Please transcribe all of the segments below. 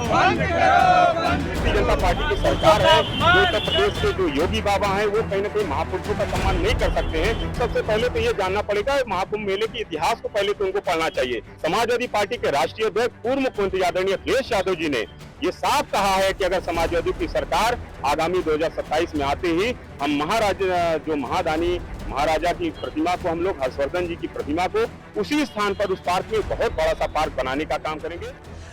Bharatiya Janata party की सरकार है, जो उत्तर प्रदेश के जो योगी बाबा हैं वो कहीं न कहीं महापुरुषों का सम्मान नहीं कर सकते हैं। सबसे पहले तो ये जानना पड़ेगा महाकुंभ मेले के इतिहास को पहले तो उनको पढ़ना चाहिए। समाजवादी पार्टी के राष्ट्रीय अध्यक्ष पूर्व मुख्यमंत्री आदरणीय अखिलेश यादव जी ने ये साफ कहा है कि अगर समाजवादी की सरकार आगामी 2027 में आते ही हम महाराजा जो महादानी महाराजा की प्रतिमा को हम लोग हर्षवर्धन जी की प्रतिमा को उसी स्थान पर उस पार्क में बहुत बड़ा सा पार्क बनाने का काम करेंगे।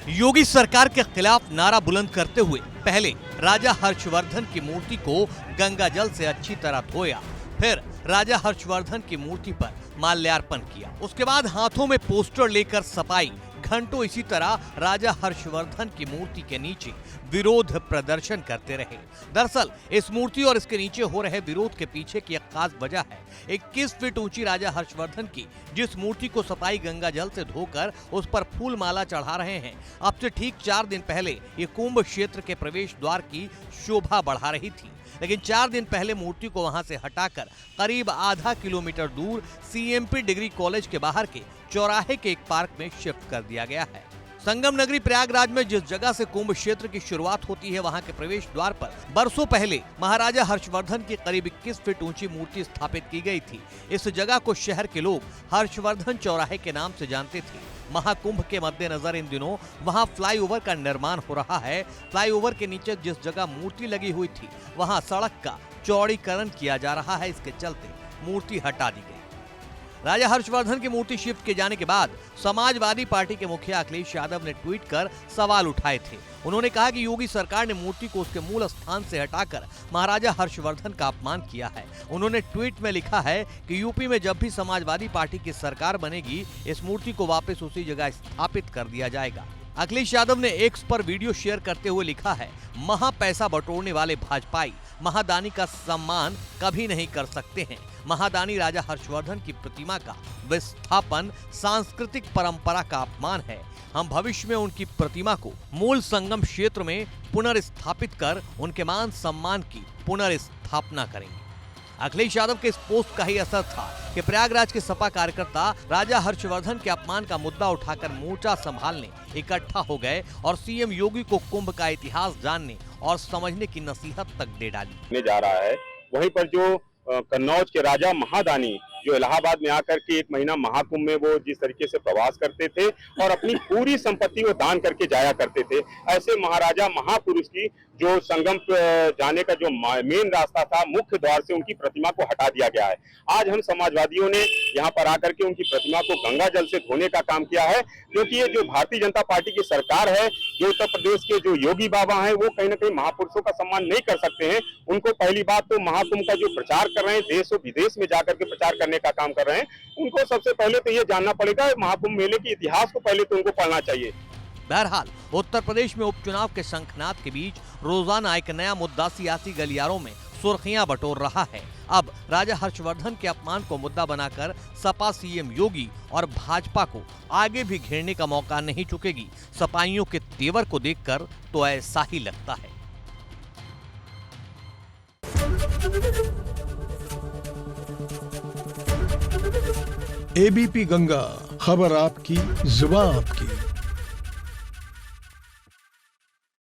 योगी सरकार के खिलाफ नारा बुलंद करते हुए पहले राजा हर्षवर्धन की मूर्ति को गंगा जल से अच्छी तरह धोया, फिर राजा हर्षवर्धन की मूर्ति पर माल्यार्पण किया। उसके बाद हाथों में पोस्टर लेकर सपाई घंटों इसी तरह राजा हर्षवर्धन की मूर्ति के नीचे विरोध प्रदर्शन करते रहे। दरअसल इस मूर्ति और इसके नीचे हो रहे विरोध के पीछे की एक खास वजह है 21 फीट ऊंची राजा हर्षवर्धन की जिस मूर्ति को सपाई गंगा जल से धोकर उस पर फूल माला चढ़ा रहे हैं। अब से ठीक 4 दिन पहले ये कुंभ क्षेत्र के प्रवेश द्वार की शोभा बढ़ा रही थी, लेकिन 4 दिन पहले मूर्ति को वहां से हटाकर करीब आधा किलोमीटर दूर सीएमपी डिग्री कॉलेज के बाहर के चौराहे के एक पार्क में शिफ्ट कर दिया गया है। संगम नगरी प्रयागराज में जिस जगह से कुंभ क्षेत्र की शुरुआत होती है वहां के प्रवेश द्वार पर बरसों पहले महाराजा हर्षवर्धन की करीब 21 फीट ऊंची मूर्ति स्थापित की गई थी। इस जगह को शहर के लोग हर्षवर्धन चौराहे के नाम से जानते थे। महाकुंभ के मद्देनजर इन दिनों वहां फ्लाईओवर का निर्माण हो रहा है। फ्लाईओवर के नीचे जिस जगह मूर्ति लगी हुई थी वहां सड़क का चौड़ीकरण किया जा रहा है, इसके चलते मूर्ति हटा दी गई। राजा हर्षवर्धन की मूर्ति शिफ्ट किए जाने के बाद समाजवादी पार्टी के मुखिया अखिलेश यादव ने ट्वीट कर सवाल उठाए थे। उन्होंने कहा कि योगी सरकार ने मूर्ति को उसके मूल स्थान से हटाकर महाराजा हर्षवर्धन का अपमान किया है। उन्होंने ट्वीट में लिखा है कि यूपी में जब भी समाजवादी पार्टी की सरकार बनेगी इस मूर्ति को वापस उसी जगह स्थापित कर दिया जाएगा। अखिलेश यादव ने एक्स पर वीडियो शेयर करते हुए लिखा है, महा पैसा बटोरने वाले भाजपाई महादानी का सम्मान कभी नहीं कर सकते हैं। महादानी राजा हर्षवर्धन की प्रतिमा का विस्थापन सांस्कृतिक परंपरा का अपमान है। हम भविष्य में उनकी प्रतिमा को मूल संगम क्षेत्र में पुनर्स्थापित कर उनके मान सम्मान की पुनर्स्थापना करेंगे। अखिलेश यादव के इस पोस्ट का ही असर था कि प्रयागराज के सपा कार्यकर्ता राजा हर्षवर्धन के अपमान का मुद्दा उठाकर मोर्चा संभालने इकट्ठा हो गए और सीएम योगी को कुंभ का इतिहास जानने और समझने की नसीहत तक दे डाली। जा रहा है वहीं पर जो कन्नौज के राजा महादानी जो इलाहाबाद में आकर के 1 महीना महाकुंभ में वो जिस तरीके से प्रवास करते थे और अपनी पूरी संपत्ति को दान करके जाया करते थे, ऐसे महाराजा महापुरुष की जो संगम जाने का जो मेन रास्ता था मुख्य द्वार से उनकी प्रतिमा को हटा दिया गया है। आज हम समाजवादियों ने यहाँ पर आकर के उनकी प्रतिमा को गंगा जल से धोने का काम किया है, क्योंकि ये जो भारतीय जनता पार्टी की सरकार है, जो उत्तर प्रदेश के जो योगी बाबा हैं वो कहीं न कहीं महापुरुषों का सम्मान नहीं कर सकते हैं। उनको पहली बात तो महाकुंभ का जो प्रचार कर रहे हैं, देश और विदेश में जाकर के प्रचार करने का काम कर रहे हैं, उनको सबसे पहले तो ये जानना पड़ेगा महाकुंभ मेले के इतिहास को पहले तो उनको पढ़ना चाहिए। बहरहाल उत्तर प्रदेश में उपचुनाव के शंखनाद के बीच रोजाना एक नया मुद्दा सियासी गलियारों में सुर्खियां बटोर रहा है। अब राजा हर्षवर्धन के अपमान को मुद्दा बनाकर सपा सीएम योगी और भाजपा को आगे भी घेरने का मौका नहीं चुकेगी। सपाइयों के तेवर को देखकर तो ऐसा ही लगता है। एबीपी गंगा, खबर आपकी, जुबान आपकी।